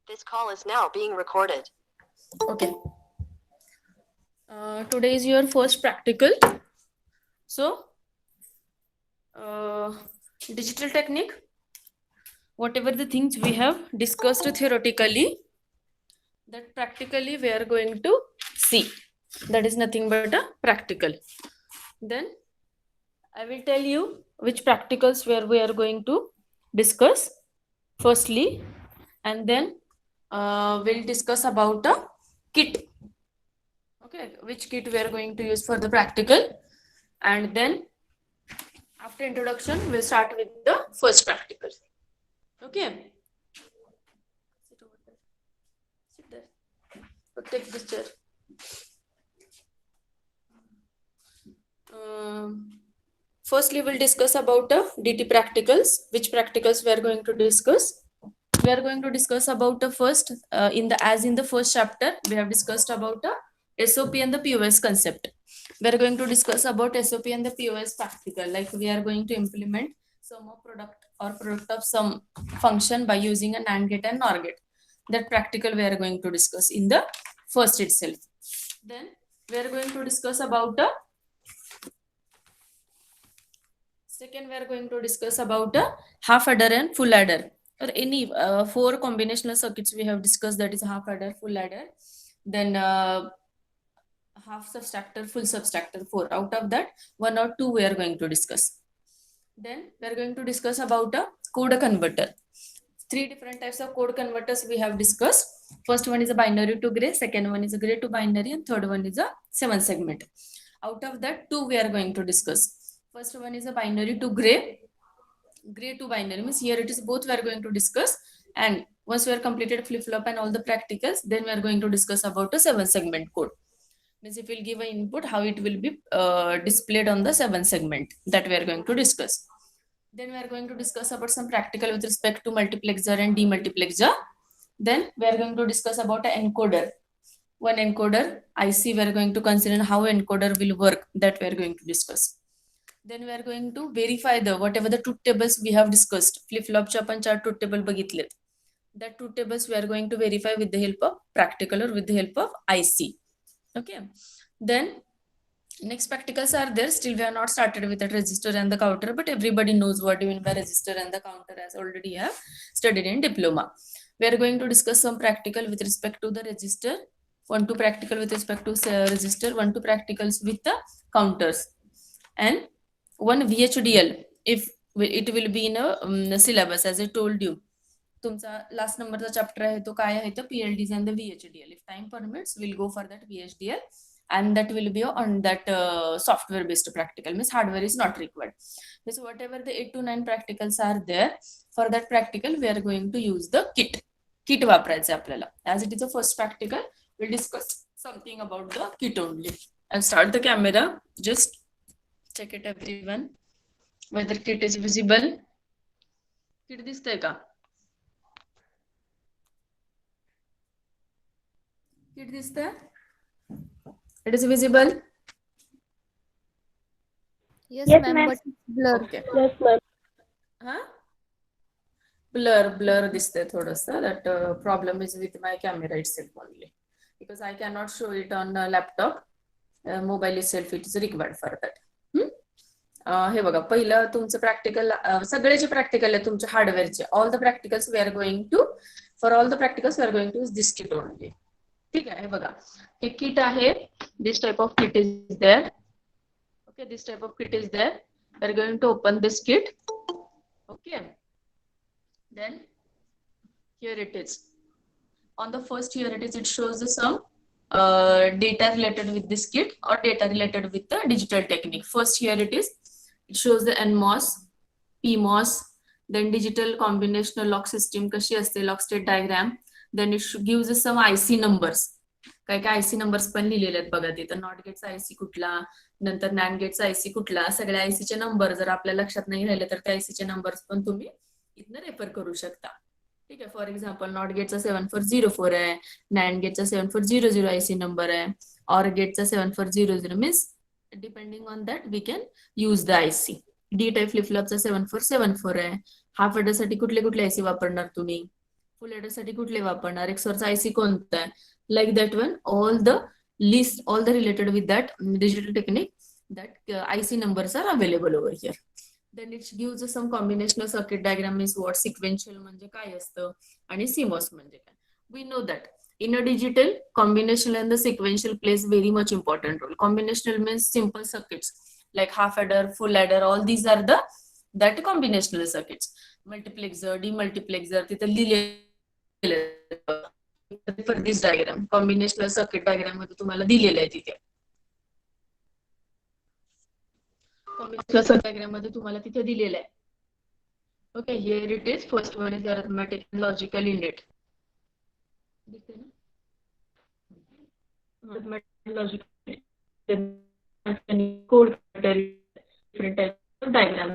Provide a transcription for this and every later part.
This call is now being recorded. Okay. Today is your first practical. So, digital technique, whatever the things we have discussed theoretically, that practically we are going to see. That is nothing but a practical. Then I will tell you which practicals where we are going to discuss firstly, and then we'll discuss about a kit. Okay, which kit we are going to use for the practical, and then after introduction we'll start with the first practical. Okay, sit over there, sit there, or take this chair. Firstly we'll discuss about dt practicals. Which practicals we are going to discuss? We are going to discuss about the first in the first chapter we have discussed about the SOP and the POS concept. We are going to discuss about SOP and the POS practical, like we are going to implement sum of product or product of some function by using a NAND gate and NOR gate. That practical we are going to discuss in the first itself. Then we are going to discuss about the second, we are going to discuss about a half adder and full adder, or any four combinational circuits we have discussed, that is half adder, full adder, then half subtractor, full subtractor, four. Out of that, one or two we are going to discuss. Then we are going to discuss about a code converter. Three different types of code converters we have discussed. First one is a binary to gray, second one is a gray to binary, and third one is a 7 segment. Out of that, two we are going to discuss. First one is a binary to gray. Gray to binary means here it is both we are going to discuss, and once we are completed flip flop and all the practicals, then we are going to discuss about a 7 segment code. Means if we'll give an input, how it will be displayed on the 7 segment, that we are going to discuss. Then we are going to discuss about some practical with respect to multiplexer and demultiplexer. Then we are going to discuss about an encoder. One encoder IC we are going to consider how encoder will work, that we are going to discuss. Then we are going to verify the whatever the truth tables we have discussed. Flip-flopच्या आपण 4 truth table बघितलेत. That truth tables we are going to verify with the help of practical or with the help of IC. Okay. Then next practicals are there. Still we have not started with the register and the counter, but everybody knows what you mean by register and the counter, as already have studied in diploma. We are going to discuss some practical with respect to the register, one to practical with respect to register, one to practicals with the counters, and one VHDL if it will be in a syllabus, as I told you. तुमचा last नंबरचा chapter आहे तो काय आहे तर PLDs and the VHDL. If time permits, we'll go for that VHDL, and that will be on that software based practical, means hardware is not required. So whatever the 8 to 9 practicals are there, for that practical we are going to use the kit वापरायचं आपल्याला. As it is the first practical, we'll discuss something about the kit only. I'll start the camera. Just check it everyone whether kit is visible. Kit दिसतंय का? Kit दिसतंय? It is visible? Yes, ma'am, but it's blur. Okay. Yes, ma'am. Huh? Blur दिसतंय थोडंसं. That problem is with my camera itself only, because I cannot show it on a laptop. Mobile itself it is required for that. हे बघा, पहिलं तुमचं practical, सगळे जे practical आहे तुमच्या हार्डवेअरचे, all the practicals we are going to, for all the practicals we are going to use this kit only. ठीक आहे, हे बघा, हे किट आहे. This type of kit is there. Okay, this type of kit is there. We are going to open this kit. Okay, then here it is. On the first, here it is, it shows the some data related with this kit or data related with the digital technique. First, here it is, it shows the NMOS, PMOS, then digital combinational lock system कशी असते, lock state diagram. Then it gives us some IC numbers. काय काय IC numbers पण लिहिलेले आहेत बघा तिथं. Not गेटचा IC कुठला, नंतर नॅन गेटचा IC कुठला, सगळ्या IC चे नंबर जर आपल्या लक्षात नाही राहिले तर त्या IC चे नंबर्स पण तुम्ही इथनं रेफर करू शकता. ठीक आहे, फॉर एक्झाम्पल नॉट गेटचा 7404 आहे, नॅन गेटचा 7400 IC नंबर आहे, ऑर गेटचा 7400 means depending on that we can use the IC. D type flip फ्लॉपचा 7474 आहे. हाफ एडरसाठी कुठले कुठले IC वापरणार तुम्ही, फुल ॲडर साठी कुठले वापरणार, एक्सवरचा आयसी कोणता आहे, like that one all the list all the related with that digital technique that IC numbers are available over here. Then it gives some combinational circuit diagram means what, sequential म्हणजे काय असतं आणि CMOS म्हणजे काय. We know that in a digital, combinational and the sequential plays very much important role. Combinational means simple circuits like half adder, full adder, all these are the that combinational circuits. Multiplexer, demultiplexer तिथे लिहिलेलं for this diagram, combinational circuit diagram मध्ये तुम्हाला दिलेलं आहे तिथे. combinational circuit diagram मध्ये तुम्हाला तिथे दिलेलं आहे. Okay, here it is. First one is arithmetic and logical unit. दिसते ना? Logical code different types of diagram.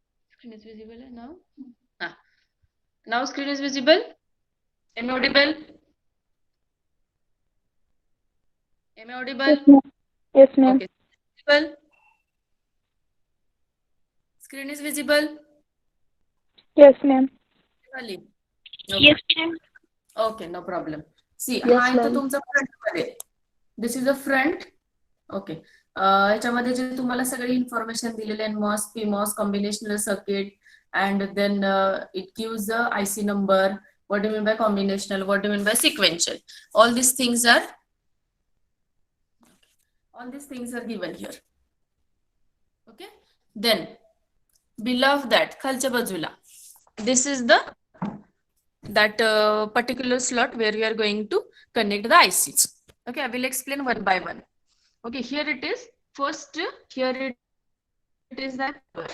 The screen is visible now. Ah. Now screen is visible. Am I audible? Am I audible? Yes, ma'am. Okay. Visible. Screen is visible. Yes, ma'am. Valley. Yes, ma'am. Okay, no problem. See, Yes, हा इथं ma'am. तुमचा front मध्ये. This is a front. Okay. याच्यामध्ये जे तुम्हाला सगळी information दिलेली आहे, MOS, PMOS, combinational circuit, and then it gives the IC number. What do you mean by combinational? What do you mean by sequential? All these things are given here. Okay. Then below that, खालच्या बाजूला, this is the particular slot where we are going to connect the ICs. Okay, I will explain one by one. Okay, here it is. First, here it is that power.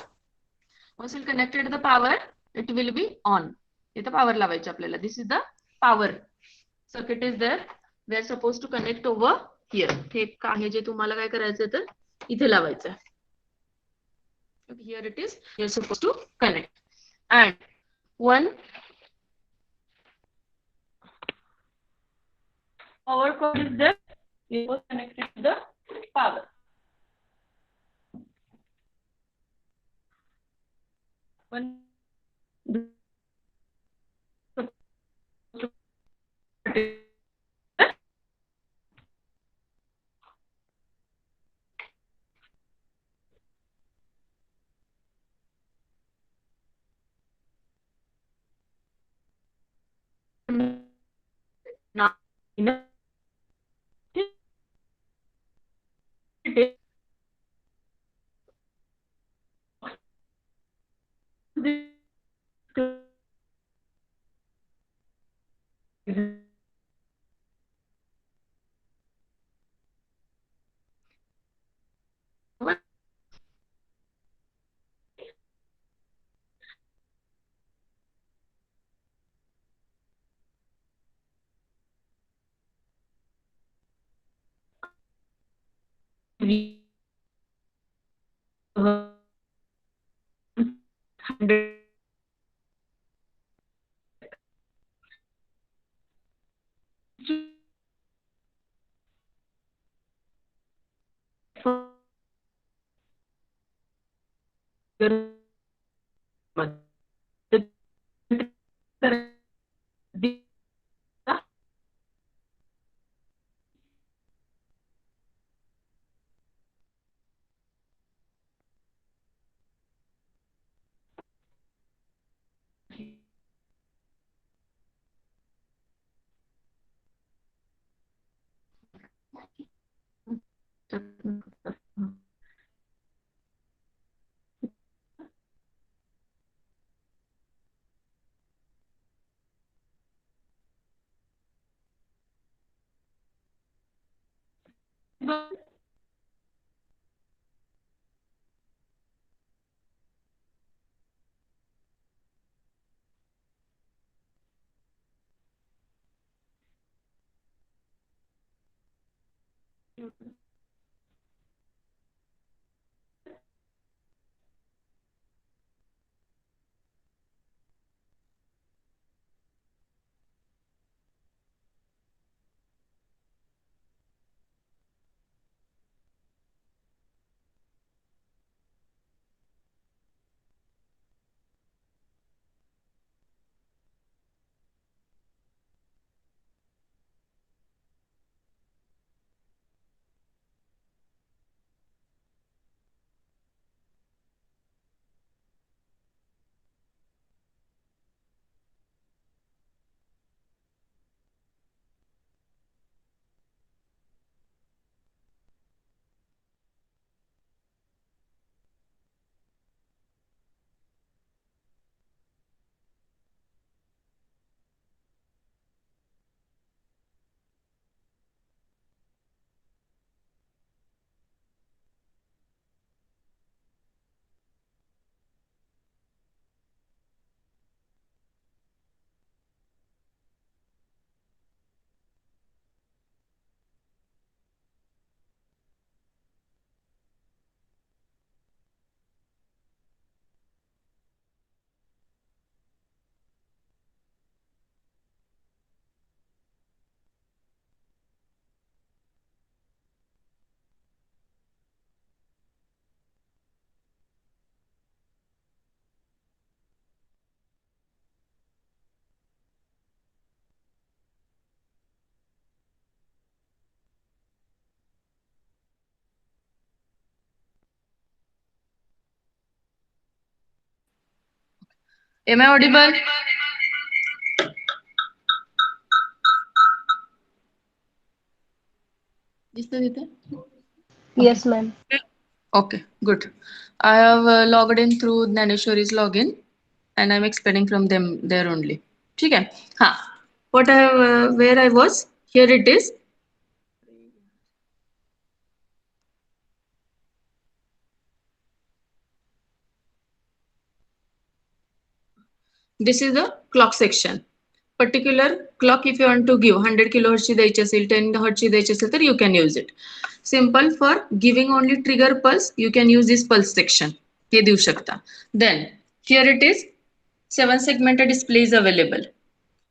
Once you connected the power, it will be on. इथं power लावायची आपल्याला. This is the power circuit is there. We are supposed to connect over here. हे आहे जे तुम्हाला काय करायचं तर इथे लावायचं. Okay, here it is. You are supposed to connect. And one power cord is there. It was connected to the power. One Am I audible? Yes, ma'am. Okay, good. I have logged in through Naneshwari's login and I'm expecting from them there only. ठीक है? हाँ. What I have, where I was, here it is. This is the clock section. Particular clock if you want to give 100 kilohertz ची द्यायची असेल 10 hertz ची द्यायची असेल तर you can use it. Simple for giving only trigger pulse you can use this pulse section. हे देऊ शकता. Then here it is 7 segmented display is available.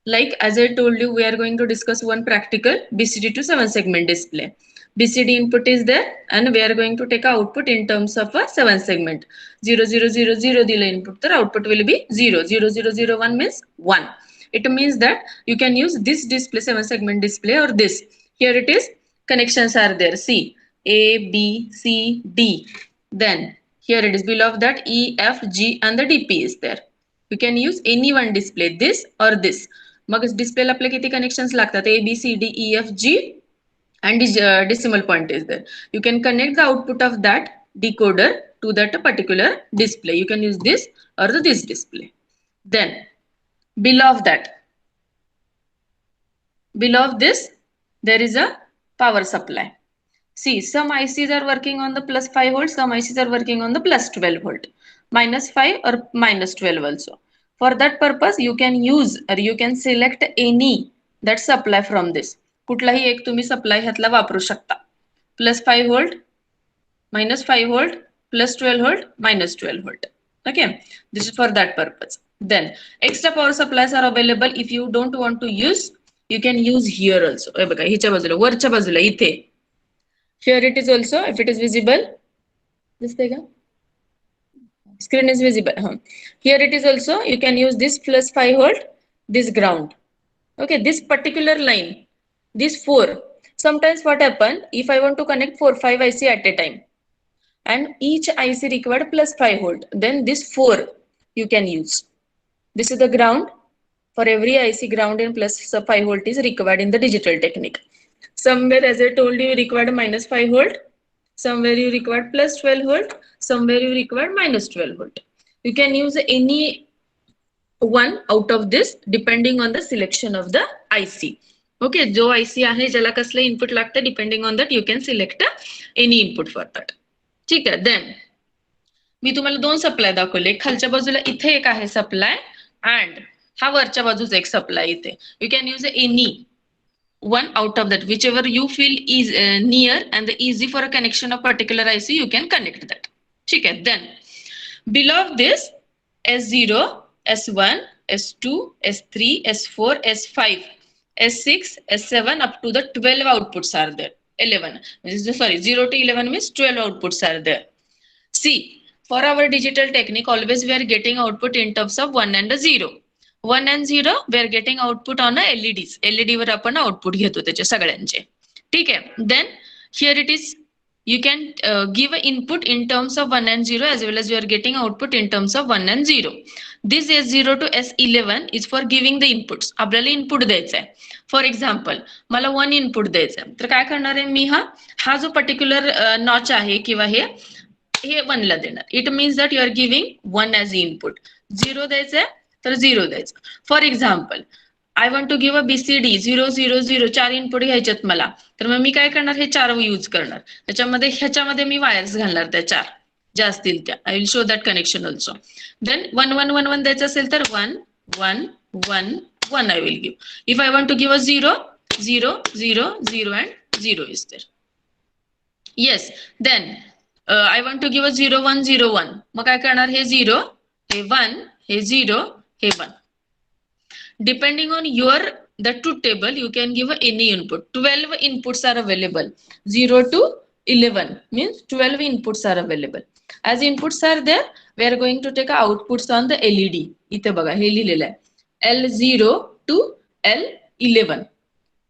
Like as I told you, we are going to discuss one practical BCD to 7 segment display. BCD input is there and we are going to take output in terms of a 7 segment. 0000 दिलं input तर output will be 0. 0001 means 1. It means that you can use this display 7 segment display or this. Here it is, connections are there. See, A, B, C, D. Then here it is below that E, F, G and the DP is there. You can use any one display, this or this. मग डिस्प्लेला आपले किती connections लागतात ABCDEFG and decimal point is there. You can connect the output of that decoder to that particular display. You can use this or this display. Then below of this there is a power supply. See, some ICs are working on the plus 5 volt, some ICs are working on the plus 12 volt, minus 5 or minus 12 also. For that purpose, you can use or you can select any that supply from this. कुठलाही एक तुम्ही supply ह्यातला वापरू शकता. Plus 5 volt, minus 5 volt, plus 12 volt, minus 12 volt. Okay, this is for that purpose. Then extra power supplies are available. If you don't want to use, you can use here also. हे बघा हिच्या बाजूला, वरच्या बाजूला इथे. Here it is also, if it is visible, दिसते का? Screen is visible. Here it is also, you can use this plus 5 volt, this ground. Okay, this particular line, this 4. Sometimes what happen, if I want to connect 4-5 IC at a time, and each IC required plus 5 volt, then this 4 you can use. This is the ground. For every IC, ground and plus 5 volt is required in the digital technique. Somewhere, as I told you, you required minus 5 volt. Somewhere you required plus 12 volt. Somewhere you required minus 12 volt. You can use any one out of this depending on the selection of the IC. Okay, जो IC आहे ज्याला कसले input लागतं, depending on that you can select any input for that. ठीक आहे. Then मी तुम्हाला दोन supply दाखवले. खालच्या बाजूला इथे एक आहे सप्लाय and हा वरच्या बाजूचा एक सप्लाय इथे. You can use any one out of that, whichever you feel is near and easy for a connection of particular IC, you can connect that. ठीक आहे. Then below this S0, S1, S2, S3, S4, S5, S6, S7 up to the 12 outputs are there. 11. Sorry, 0 to 11 means 12 outputs are there. See, for our digital technique, always we are getting output in terms of 1 and 0. 1 and 0, we are getting output on LEDs. LED वर आपण output घेतो त्याचे सगळ्यांचे. ठीक आहे. Then here it is, you can give an input in terms of 1 and 0 as well as you are getting output in terms of 1 and 0. This S0 to S11 is for giving the inputs. आपल्याला input द्यायचं आहे. For example, मला 1 input द्यायचं आहे. तर काय करणार आहे मी हा जो particular notch आहे किंवा हे 1 ला देणार. It means that you are giving 1 as input. 0 द्यायचं आहे तर 0 द्यायचं. For example, I want to give a BCD 0 0 0 4 input घ्यायच्यात मला. तर मग मी काय करणार, हे 4 यूज करणार. ह्याच्यामध्ये मी वायर्स घालणार त्या 4 ज्या असतील त्या. I will show that connection also. Then 1 1 1 1 द्यायचं असेल तर 1 1 1 1 I will give. If I want to give a 0 0 0 0 and 0 is there. Yes. Then I want to give a 0 1 0 1. मग काय करणार, हे 0 हे 1 हे 0 हे 1. Depending on the truth table, you can give any input. 12 inputs are available. 0 to 11 means 12 inputs are available. As inputs are there, we are going to take outputs on the LED. इथे बघा हे लिहिलेलं आहे. L0 to L11.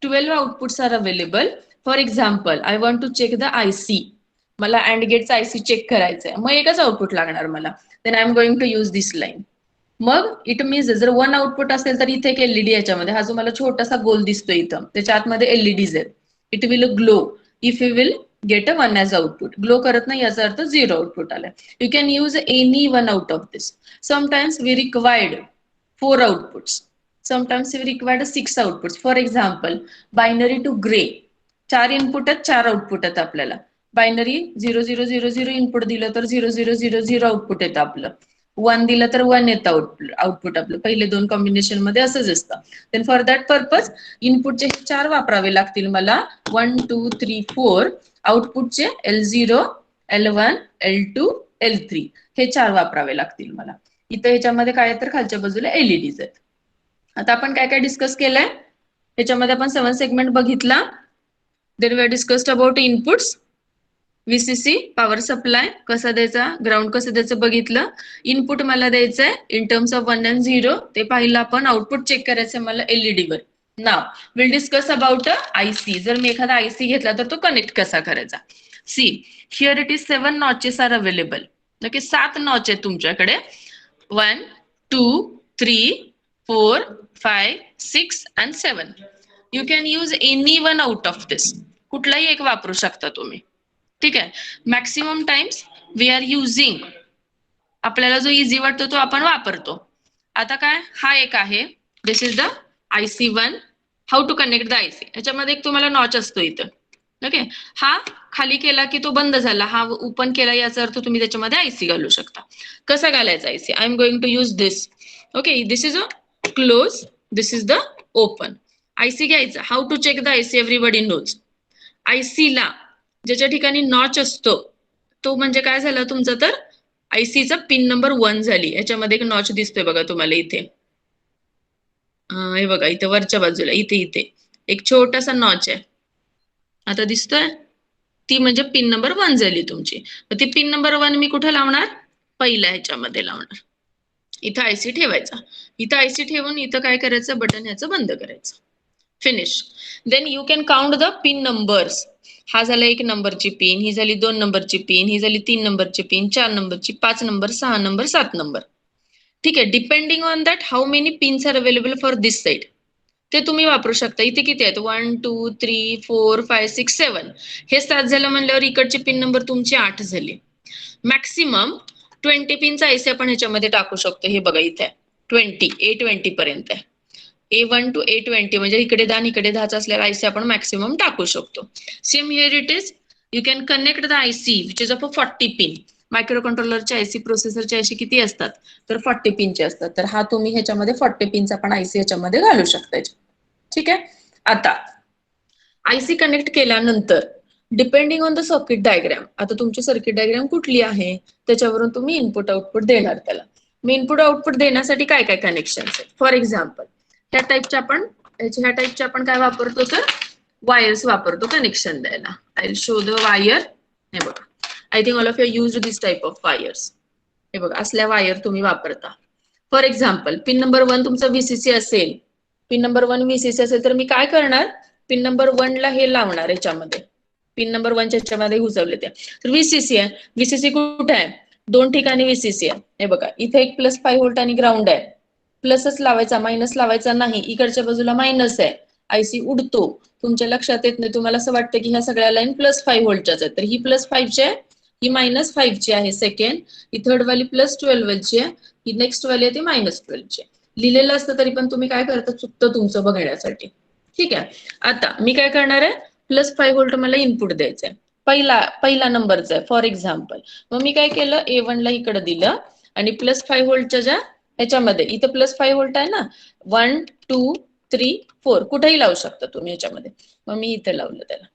12 outputs are available. For example, I want to check the IC. मला AND गेटचा IC check करायचा आहे. मग एकच आउटपुट लागणार मला. Then I am going to use this line. मग इट मीन्स जर 1 आउटपुट असेल तर इथे एक LED याच्यामध्ये, हा जो मला छोटासा गोल दिसतो इथं, त्याच्या आतमध्ये LEDs आहेत. It will glow if you will get a 1 as output. Glow करत नाही याचा अर्थ 0 आउटपुट आलाय. You can use any one out of this. Sometimes we required 4 outputs, sometimes we required 6 outputs. For example, binary to gray 4 input आहेत, 4 output आहेत आपल्याला. Binary 0 0 0 0 input दिलं तर 0 0 0 0 आउटपुट येतं आपलं. 1 दिलं तर 1 येतं आउटपुट आपलं. पहिले 2 कॉम्बिनेशन मध्ये असंच असतं. देन फॉर दॅट पर्पज इनपुटचे 4 वापरावे लागतील मला. 1 2 3 4 आउटपुटचे L0 L1 L2 L3 हे 4 वापरावे लागतील मला. इथं ह्याच्यामध्ये काय तर खालच्या बाजूला LEDs आहेत. आता आपण काय काय डिस्कस केलंय ह्याच्यामध्ये, आपण 7 सेगमेंट बघितला. Then we discussed about inputs, VCC power supply कसा द्यायचा, ग्राउंड कसं द्यायचं बघितलं. इनपुट मला द्यायचंय इन टर्म्स ऑफ 1 and 0 ते पाहिलं आपण. आउटपुट चेक करायचंय मला LED वर. नाव विल डिस्कस अबाउट IC. जर मी एखादा IC घेतला तर तो कनेक्ट कसा करायचा. See here it is 7 notches are available. Okay, 7 notch आहेत तुमच्याकडे. 1 2 3 4, 5, 6 and 7. You can use any one out of this. कुठलाही एक वापरू शकता तुम्ही. ठीक आहे. Maximum times we are using. आपल्याला जो इझी वाटतो तो आपण वापरतो. आता काय हा एक आहे. This is the IC1. How to connect the IC. याच्यामध्ये एक तुम्हाला नॉच असतो इथं. ओके. हा खाली केला की तो बंद झाला. हा ओपन केला याचा अर्थ तुम्ही त्याच्यामध्ये IC घालू शकता. कसा घालायचा IC? I am going to use this. Okay. This is a close. This is the open. IC घ्यायचा. How to check the IC everybody knows. IC ला ज्याच्या ठिकाणी नॉच असतो तो म्हणजे काय झाला तुमचा तर IC चा पिन नंबर 1 झाली. याच्यामध्ये एक नॉच दिसतोय बघा तुम्हाला इथे. हे बघा इथे वरच्या बाजूला इथे एक छोटासा नॉच आहे. आता दिसतोय? ती म्हणजे पिन नंबर 1 झाली तुमची. ती पिन नंबर 1 मी कुठे लावणार? पहिल्या ह्याच्यामध्ये लावणार. इथं IC ठेवायचा. इथं IC ठेवून इथं काय करायचं? बटन ह्याचं बंद करायचं. Finish. Then you can count the pin numbers. हा झाला 1 नंबरची पिन, ही झाली 2 नंबरची पिन, ही झाली 3 नंबरची पिन, 4 नंबरची, 5 नंबर, 6 नंबर, 7 नंबर. ठीक आहे. Depending on that how many pins are available for this side. ते तुम्ही वापरू शकता. इथे किती आहेत? 1, 2, 3, 4, 5, 6, 7. हे 7 झालं म्हणल्यावर इकडची पिन नंबर तुमची 8 झाली. मॅक्सिमम 20 पिनचा IC आपण ह्याच्यामध्ये टाकू शकतो. हे बघा इथे 20, A20 पर्यंत आहे. A1 to A20 म्हणजे इकडे 10 इकडे 10 असलेला IC आपण मॅक्सिमम टाकू शकतो. Same here it is. You can connect the IC which is of 40 pin. Micro कंट्रोलरचे IC प्रोसेसरचे IC किती असतात? तर 40 पिनचे असतात. तर हा तुम्ही ह्याच्यामध्ये 40 पिनचा पण IC ह्याच्यामध्ये घालू शकता. ठीक आहे. आता IC कनेक्ट केल्यानंतर depending on the circuit diagram. आता तुमची सर्किट डायग्राम कुठली आहे त्याच्यावरून तुम्ही इनपुट आउटपुट देणार त्याला. मी इनपुट आउटपुट देण्यासाठी काय काय कनेक्शन आहे? फॉर एक्झाम्पल ह्या टाईपचे आपण काय वापरतो तर वायर्स वापरतो कनेक्शन द्यायला. I will show the wire. हे बघा. I think all of you used this type of wires. हे बघा असल्या वायर तुम्ही वापरता. फॉर एक्झाम्पल पिन नंबर 1 तुमचा VCC असेल. पिन नंबर 1 VCC असेल तर मी काय करणार? पिन नंबर 1 ला हे लावणार याच्यामध्ये. पिन नंबर 1 च्या ह्याच्यामध्ये घुसवले ते. तर VCC आहे. VCC कुठे आहे? 2 ठिकाणी VCC आहे. हे बघा इथे एक +5 व्होल्ट आणि ग्राउंड आहे. प्लसच लावायचा, मायनस लावायचा नाही. इकडच्या बाजूला मायनस आहे. IC उडतो. तुमच्या लक्षात येत नाही. तुम्हाला असं वाटतं की ह्या सगळ्या लाईन +5 व्होल्टच्याच आहेत. तर ही +5 ची आहे, ही -5 ची आहे सेकंड. ही थर्ड वाली +12 ची आहे, ही नेक्स्ट वाली आहे ती -12 ची आहे. लिहिलेलं असतं तरी पण तुम्ही काय करता? चुकतं तुमचं बघण्यासाठी. ठीक आहे. आता मी काय करणार आहे? +5 व्होल्ट मला इनपुट द्यायचंय. पहिला नंबरचा आहे फॉर एक्झाम्पल. मग मी काय केलं? A1 ला इकडे दिलं आणि +5 व्होल्टच्या ज्या ह्याच्यामध्ये इथं +5 व्होल्ट आहे ना. 1, 2, 3, 4 कुठेही लावू शकता तुम्ही ह्याच्यामध्ये. मग मी इथे लावलं त्याला.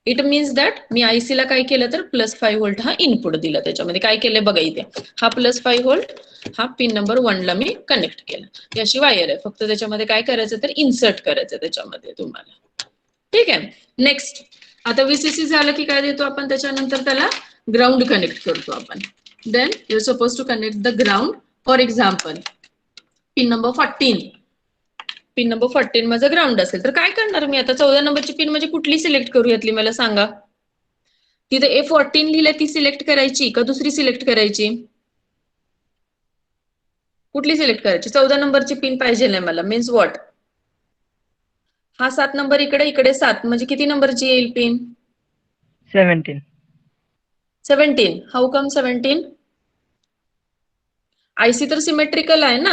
It means that me IC ला काय केलं तर +5 व्होल्ट हा इनपुट दिला. त्याच्यामध्ये काय केलंय बघा इथे. हा +5 व्होल्ट हा पिन नंबर 1 ला मी कनेक्ट केला. ही अशी वायर आहे. फक्त त्याच्यामध्ये काय करायचं तर इन्सर्ट करायचं त्याच्यामध्ये तुम्हाला. ठीक आहे. नेक्स्ट आता VCC झालं की काय देतो आपण? त्याच्यानंतर त्याला ग्राउंड कनेक्ट करतो आपण. Then you suppose to connect the ground. For example pin number 14. Pin number 14 माझं ग्राउंड असेल तर काय करणार मी आता? 14 नंबरची पिन म्हणजे कुठली सिलेक्ट करू यातली मला सांगा? तिथे A14 लिहिलंय ती सिलेक्ट करायची का दुसरी सिलेक्ट करायची? कुठली सिलेक्ट करायची? 14 नंबरची पिन पाहिजे नाही मला. Means what? हा 7 नंबर इकडे 7 म्हणजे किती नंबरची येईल पिन? 17. 17. How come 17? IC तर सिमेट्रिकल आहे ना.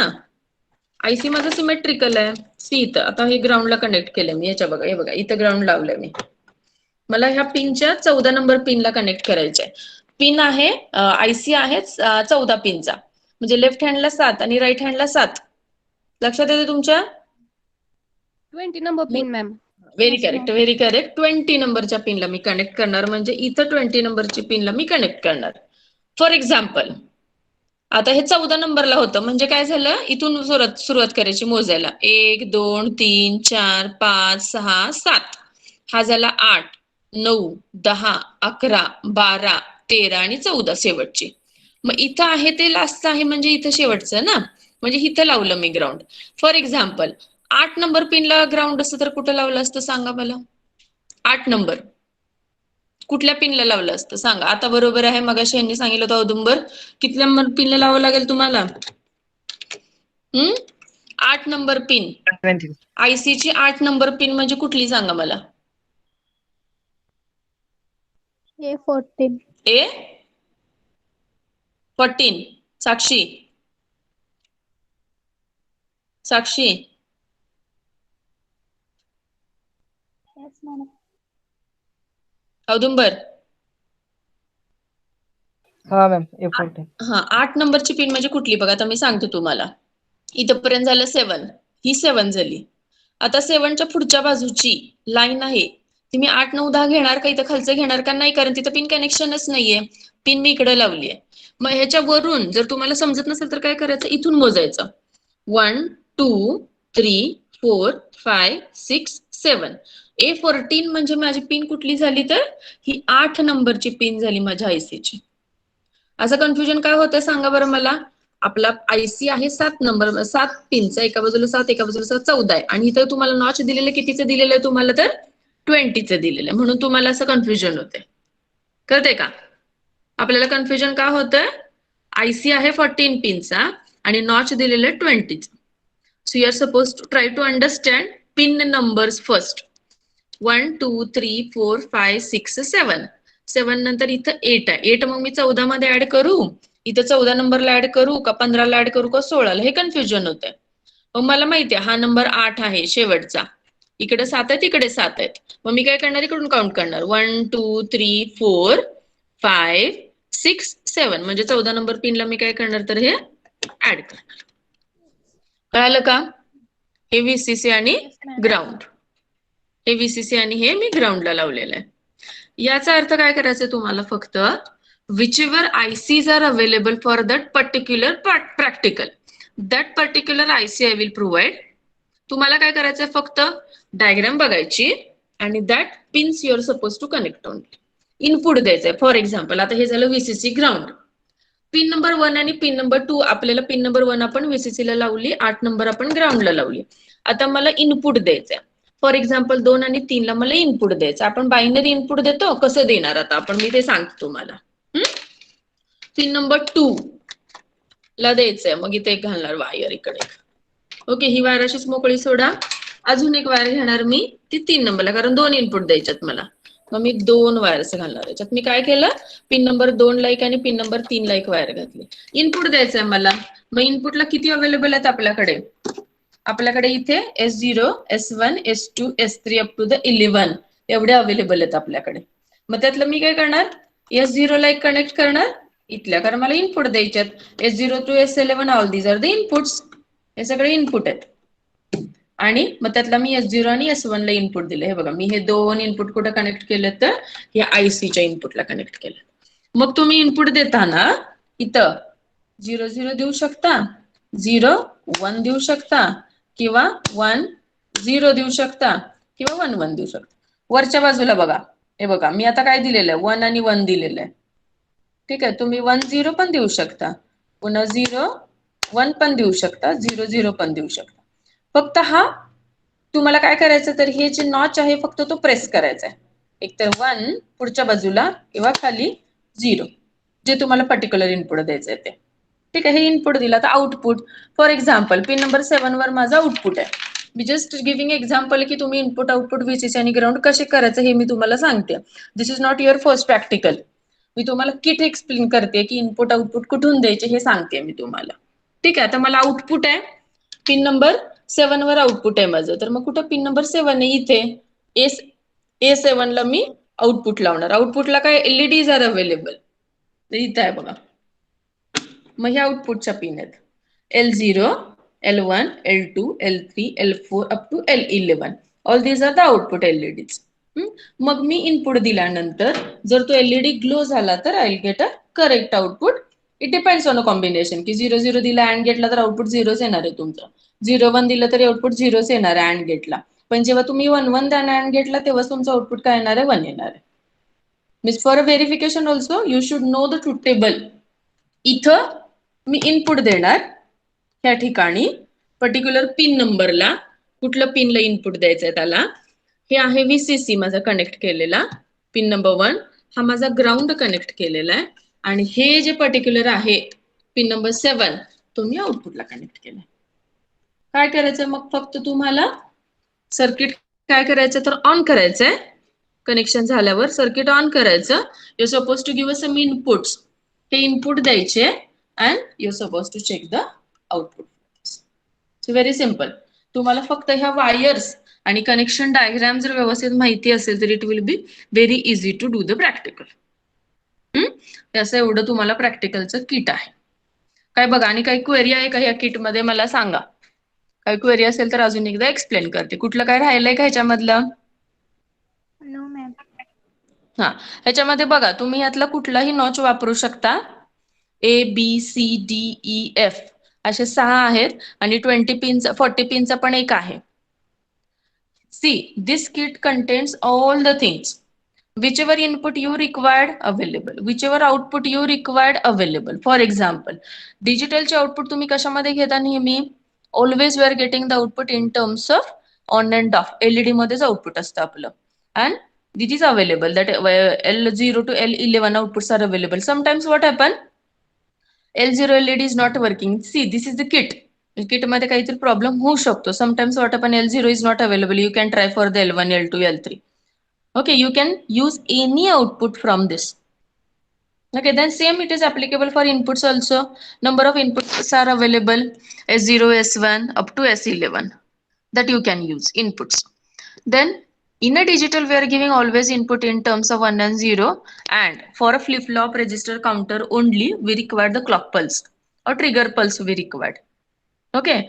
IC माझं सिमेट्रिकल आहे. सी इथं आता हे ग्राउंडला कनेक्ट केलंय मी. याच्या बघा हे बघा इथं ग्राउंड लावलंय मी. मला ह्या पिनच्या 14 नंबर पिनला कनेक्ट करायचंय. पिन आहे IC आहे 14 पिनचा. म्हणजे लेफ्ट हँडला 7 आणि राईट हँडला 7. लक्षात येते तुमच्या? 20 number pin, ma'am. Very Yes, correct, ma'am. Very correct. 20 नंबरच्या पिनला मी कनेक्ट करणार म्हणजे इथं 20 नंबरची पिनला मी कनेक्ट करणार. फॉर एक्झाम्पल आता हे 14 नंबरला होतं म्हणजे काय झालं? इथून सुरुवात करायची मोजायला. 1, 2, 3, 4, 5, 6, 7. हा झाला 8, 9, 10, 11, 12, 13 आणि 14 शेवटची. मग इथं आहे ते लास्टचं आहे म्हणजे इथं शेवटचं ना. म्हणजे इथं लावलं मी ग्राउंड. फॉर एक्झाम्पल 8 नंबर पिनला ग्राउंड असतं तर कुठं लावलं असतं सांगा मला? 8 नंबर कुठल्या पिनला लावलं असतं सांगा? आता बरोबर आहे मगाशी यांनी सांगितलं होतं औदुंबर. कितल्या पिनला लावावं लागेल तुम्हाला? 8 नंबर पिन, 20. आयसी ची 8 नंबर पिन म्हणजे कुठली सांगा मला. A14. A14. साक्षी, साक्षी Yes, madam. औदुंबर. हा मॅम A14. हा 8 नंबरची पिन म्हणजे कुठली बघा, आता मी सांगते तुम्हाला. इथपर्यंत झालं 7, ही 7 झाली. आता 7च्या पुढच्या बाजूची लाईन आहे ती मी 8 9 10 घेणार का इथं खालचं घेणार का नाही, कारण तिथं पिन कनेक्शनच नाहीये. पिन मी इकडे लावली आहे. मग ह्याच्या वरून जर तुम्हाला समजत नसेल तर काय करायचं, इथून मोजायचं. 1 2 3 4 5 6 7. A14 म्हणजे माझी पिन कुठली झाली तर ही 8 नंबरची पिन झाली माझ्या आयसीची. असं कन्फ्युजन काय होतं सांगा बरं मला. आपला आयसी आहे 7 नंबर, 7 पिनचा, एका बाजूला 7 एका बाजूला 7, 14 आहे. आणि इथं तुम्हाला नॉच दिलेलं कितीचं दिलेलं आहे तुम्हाला तर 20चं दिलेलं आहे. म्हणून तुम्हाला असं कन्फ्युजन होते. कळते का? आपल्याला कन्फ्युजन का होतं, आयसी आहे 14 पिनचा आणि नॉच दिलेलं आहे 20चं. So you are suppose to try to understand pin numbers first. 1 2 3 4 5 6 7. 7 नंतर इथं 8 आहे. 8 मग मी 14 मध्ये ऍड करू, इथं 14 नंबरला ऍड करू का 15ला ऍड करू का 16ला, हे कन्फ्युजन होतंय. मग मला माहितीये हा नंबर 8 आहे शेवटचा, इकडे 7 आहे तिकडे 7 आहेत. मग मी काय करणार, इकडून काउंट करणार. 1 2 3 4 5 6 7 म्हणजे 14 नंबर पिनला मी काय करणार तर हे ऍड करणार. कळालं का? हे VCC आणि Yes, madam. ग्राउंड, हे VCC आणि हे मी ग्राउंडला लावलेलं आहे. याचा अर्थ काय करायचं तुम्हाला, फक्त whichever ICs are available for that particular practical, that particular IC I will provide. तुम्हाला काय करायचंय, फक्त डायग्राम बघायची आणि that pins you are supposed to connect on. Input द्यायचंय. फॉर एक्झाम्पल आता हे झालं VCC ग्राउंड. पिन नंबर 1 आणि पिन नंबर 2, आपल्याला पिन नंबर 1 आपण VCC ला लावली, 8 नंबर आपण ग्राउंडला लावली. आता मला इनपुट द्यायचंय. फॉर एक्झाम्पल 2 आणि 3 ला मला इनपुट द्यायचं. आपण बायनरी इनपुट देतो, कसं देणार आता आपण मी ते सांगतो तुम्हाला. पिन नंबर 2 ला द्यायचंय, मग इथे एक घालणार वायर इकडे. ओके, ही वायर अशीच मोकळी सोडा. अजून एक वायर घेणार मी, ती 3 नंबरला, कारण 2 इनपुट द्यायच्यात मला. मग मी 2 वायर्स घालणार याच्यात. मी काय केलं, पिन नंबर 2 ला एक आणि पिन नंबर 3 ला एक वायर घातली. इनपुट द्यायचंय मला. मग इनपुटला किती अवेलेबल आहेत आपल्याकडे, आपल्याकडे इथे S0 S1 S2 S3 up to the 11 एवढे अवेलेबल आहेत आपल्याकडे. मग त्यातलं मी काय करणार, S0 ला एक कनेक्ट करणार इथल्या, कारण मला इनपुट द्यायच्यात. S0 to S11 all these are the inputs, हे सगळे इनपुट आहेत. आणि मग त्यातला मी S0 आणि S1 ला इनपुट दिले. हे बघा, मी हे 2 इनपुट कुठे कनेक्ट केले तर या आयसीच्या इनपुटला कनेक्ट केलं. मग तुम्ही इनपुट देताना इथं 0 0 देऊ शकता, 0 1 देऊ शकता, किंवा 1 0 देऊ शकता, किंवा 1 1 देऊ शकता. वरच्या बाजूला बघा, हे बघा मी आता काय दिलेलं आहे, 1 आणि 1 दिलेलं आहे. ठीक आहे, तुम्ही 1 0 पण देऊ शकता, पुन्हा 0 1 पण देऊ शकता, 0 0 पण देऊ शकता. फक्त हा तुम्हाला काय करायचं तर हे जे नॉच आहे फक्त तो प्रेस करायचा आहे. एकतर 1 पुढच्या बाजूला किंवा खाली 0, जे तुम्हाला पर्टिक्युलर इनपुट द्यायचं आहे ते. ठीक आहे, हे इनपुट दिला तर output. For example pin number 7 वर माझा आउटपुट आहे. मी जस्ट गिव्हिंग एक्झाम्पल की तुम्ही इनपुट आउटपुट VCC आणि ग्राउंड कसे करायचं हे मी तुम्हाला सांगते. This is not your first practical. मी तुम्हाला किट एक्सप्लेन करते की इनपुट आउटपुट कुठून द्यायचे हे सांगते मी तुम्हाला. ठीक आहे, आता मला आउटपुट आहे पिन नंबर 7 वर आउटपुट आहे माझं, तर मग कुठं पिन नंबर 7 आहे इथे A7 ला मी आउटपुट लावणार. आउटपुटला काय LEDs आर अवेलेबल, इथं आहे बघा. मग ह्या आउटपुटच्या पिन आहेत L0 L1 L2 L3 L4 up to L11. All these are the output LEDs. मग मी इनपुट दिल्यानंतर जर तो LED ग्लो झाला तर I will get a correct output. It depends on a combination की 0 0 दिला अँड गेटला तर आउटपुट 0च येणार आहे तुमचं, 0 1 दिलं तरी आउटपुट 0च येणार आहे अँड गेटला. पण जेव्हा तुम्ही 1 1 द्या अँड गेटला तेव्हा तुमचं आउटपुट काय येणार आहे, 1 येणार आहे. Means for a verification also you should know the truth table. इथं मी इनपुट देणार ह्या ठिकाणी पर्टिक्युलर पिन नंबरला, कुठलं पिनला इनपुट द्यायचंय त्याला. हे आहे VCC माझा कनेक्ट केलेला पिन नंबर 1, हा माझा ग्राउंड कनेक्ट केलेला आहे. आणि हे जे पर्टिक्युलर आहे पिन नंबर 7 तो मी आउटपुटला कनेक्ट केलाय. काय करायचं मग फक्त तुम्हाला सर्किट काय करायचं तर ऑन करायचंय. कनेक्शन झाल्यावर सर्किट ऑन करायचं. You suppose to give some inputs. हे इनपुट द्यायचे and you suppose to check the output. So very simple. तुम्हाला फक्त ह्या वायर्स आणि कनेक्शन डायग्राम जर व्यवस्थित माहिती असेल तर it will be very easy to do the practical. असं एवढं तुम्हाला प्रॅक्टिकलचं किट आहे. काय बघा आणि काही क्वेरी आहे का या किट मध्ये मला सांगा. काही क्वेरी असेल तर अजून एकदा एक्सप्लेन करते. कुठलं काय राहिलंय का ह्याच्यामधलं? No ma'am. हा, ह्याच्यामध्ये बघा तुम्ही यातला कुठलाही नॉच वापरू शकता. ABCDEF असे 6 आहेत आणि 20 पिनचा 40 पिनचा पण एक आहे. See, this kit contains all the things. Whichever input you required available, whichever output you required available. For example, digitalचे output तुम्ही कशामध्ये घेता नेहमी? Always we are getting the output in terms of on and off. LED मध्येच output असतं आपलं. And it is available that L0 to L11 outputs are available. Sometimes what happen? L0 LED is not working. See, this is the kit. Kit मध्ये काहीतरी problem होऊ शकतो. Sometimes what happen? L0 is not available. You can try for the L1, L2, L3. Okay, you can use any output from this. Okay, then same it is applicable for inputs also. Number of inputs are available S0, S1 up to S11 that you can use inputs. Then in a digital we are giving always input in terms of 1 and 0, and for a flip-flop register counter only we require the clock pulse or trigger pulse we required. Okay.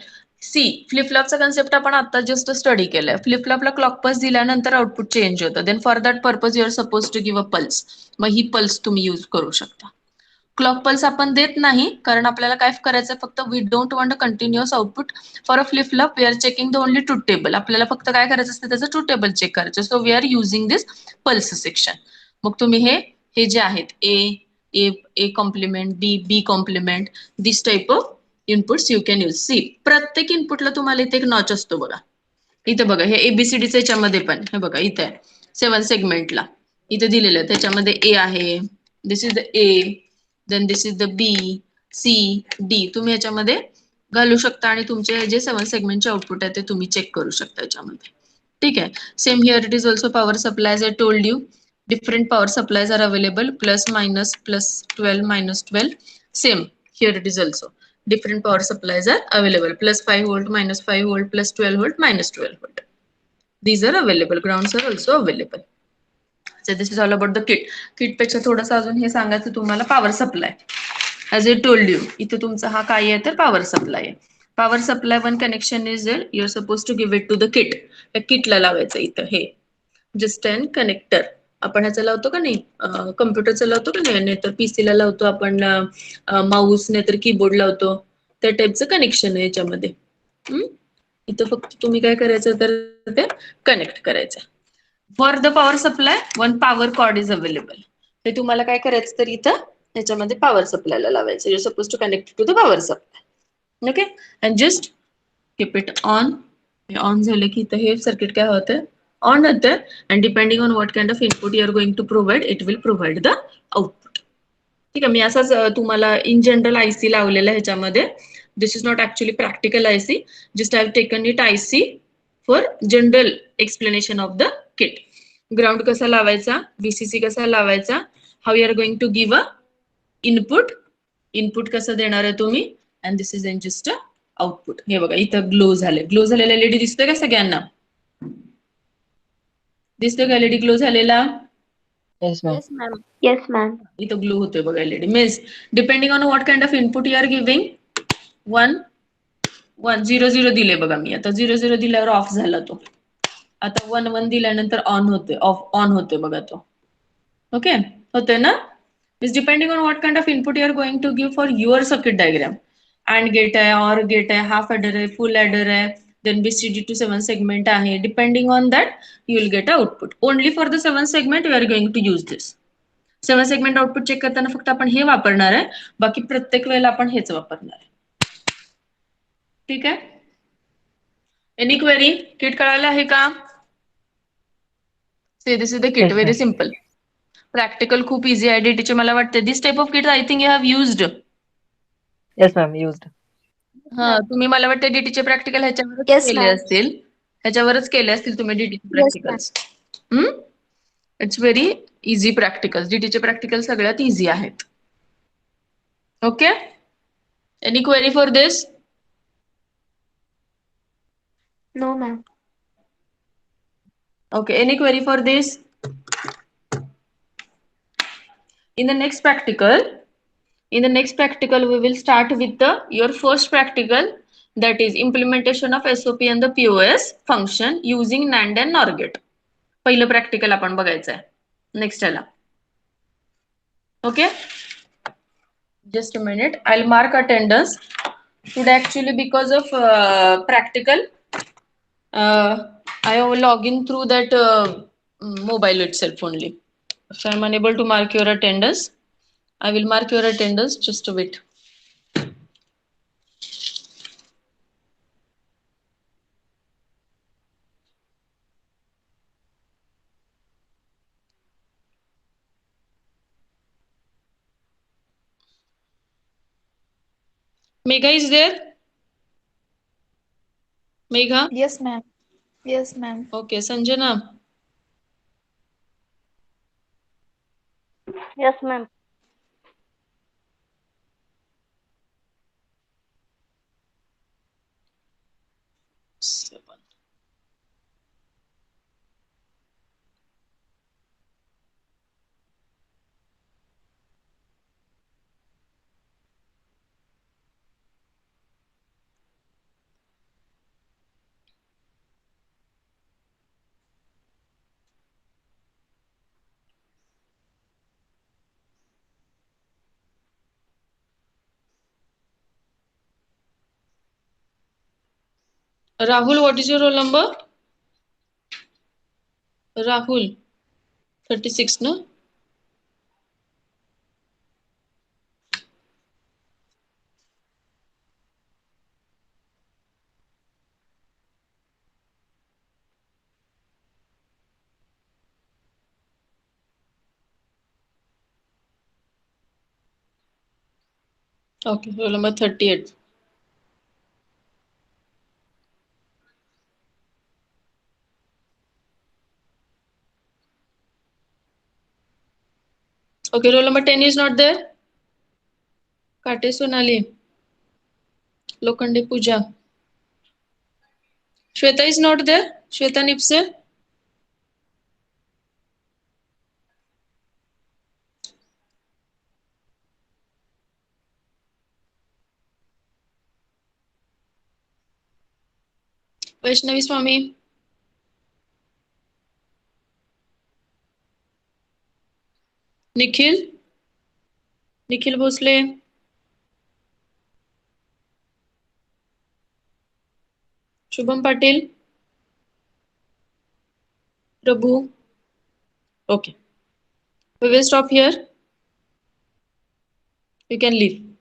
C flip फ्लॉपचा concept आपण आता just study केलाय. Flip फ्लॉपला clock pulse दिल्यानंतर output change होतं. Then for that purpose you are suppose to give a pulse. मग ही pulse तुम्ही यूज करू शकता. क्लॉक पल्स आपण देत नाही कारण आपल्याला काय करायचं फक्त we don't want a continuous output. For a flip flop we are checking the only truth table. आपल्याला फक्त काय करायचं असतं त्याचं ट्रूथ टेबल चेक करायचं. So we are using this pulse section. मग तुम्ही हे जे आहेत A complement B complement this type of inputs you can use. See प्रत्येक इनपुटला तुम्हाला इथे एक नॉच असतो बघा. इथे बघा हे ABCDच्या याच्यामध्ये पण हे बघा इथे आहे 7 सेगमेंटला इथे दिलेलं आहे. त्याच्यामध्ये A आहे. This is the A, then this is the B, C, D. तुम्ही याच्यामध्ये घालू शकता आणि तुमचे जे 7 सेगमेंटचे आउटपुट आहे ते तुम्ही चेक करू शकता याच्यामध्ये. ठीक आहे. Same here it is also power supply. I told you different power supplies are available, plus minus plus 12 minus 12. Same here it is also. Different power supplies are available. Plus 5 volt, minus 5 volt, plus 12 volt, minus 12 volt. These are available. Grounds are also available. So this is all about the kit. Kit पेक्षा थोडंसं अजून हे सांगायचं तुम्हाला power supply. As I told you, इथे तुमचा हा काय आहे तर power supply आहे. Power supply one connection is there. You are supposed to give it to the kit. या kitला लावायचं इथं हे. Just an connector. आपण ह्याचं लावतो का नाही कम्प्युटरचं लावतो का नाही तर PC ला लावतो आपण माऊस नाही तर कीबोर्ड लावतो त्या टाईपचं कनेक्शन आहे याच्यामध्ये. इथं फक्त तुम्ही काय करायचं तर ते कनेक्ट करायचं. For the power supply one power cord is available. ते तुम्हाला काय करायचं तर इथं याच्यामध्ये पॉवर सप्लायला लावायचं. You suppose to connect to the power supply. Okay and just keep it on. On झालं की इथं हे सर्किट काय होतं on होतं and depending on what kind of input you are going to provide it will provide the output. ठीक आहे. मी असाच तुम्हाला इन जनरल IC लावलेला ह्याच्यामध्ये. This is not actually practical IC. Just I have taken it IC for general explanation of the kit. Ground कसा लावायचा, VCC कसा लावायचा, how you are going to give a input कसं देणार आहे तुम्ही and this is just a output. हे बघा इथं ग्लो झालेला LED दिसतोय का सगळ्यांना? दिसतोय का LED ग्लो झालेला? Yes, ma'am. Yes, ma'am. Yes, ma'am. इथं ग्लो होतोय बघा LED. Means depending on what kind of input you are giving. 1 1 0 0 दिले बघा मी. आता 0 0 दिल्यावर ऑफ झाला तो. आता 1 1 दिल्यानंतर ऑन होतोय ऑन होतोय बघा तो. ओके होतोय ना. Means depending on what kind of input you are going to give for your circuit diagram. And gate आहे, ऑर गेट आहे, हाफ ॲडर आहे, फुल ॲडर आहे, then BCD to 7 segment आहे. Depending on that, you will get output. Only for the 7 segment, we are going to use this. 7 segment output check करताना फक्त आपण हे वापरणार आहे. बाकी प्रत्येक वेळेला आपण हेच वापरणार आहे. ठीक आहे. Any query? किट कळालं आहे का? See, this is the kit. Yes, Very ma'am. simple. Practical खूप easy आहे. चे मला वाटते. This type of kit I think you have used. Yes, ma'am. Used. हा तुम्ही मला वाटतं डीटीचे प्रॅक्टिकल ह्याच्यावरच Yes, केले ma'am. असतील. ह्याच्यावरच केले असतील तुम्ही डीटीचे Yes, ma'am. Practicals. It's very easy practicals. डीटीचे प्रॅक्टिकल सगळ्यात इझी आहेत. Okay. Any query for this? No, ma'am. Okay, any query for this? In the next practical, we will start with your first practical, that is implementation of SOP and the POS function using NAND and NOR gate. पहिलं practical आपण बघायचं आहे. Next याला. Okay? Just a minute. I'll mark attendance. Today actually because of practical, I will log in through that mobile itself only. So I'm unable to mark your attendance. I will mark your attendance. Just a bit. Megha is there? Megha? Yes, ma'am. Yes, ma'am. Okay, Sanjana. Yes, ma'am. Seven. Rahul, what is your roll number? Rahul. 36, no? Okay, roll number 38. Okay, roll number 10 is not there. Kate Sonali. Lokhande Pooja. Shweta is not there. Shweta Nipse. Vaishnavi Swami. Nikhil. Nikhil Bhosle. Shubham Patil. Prabhu. Okay. We will stop here. You can leave.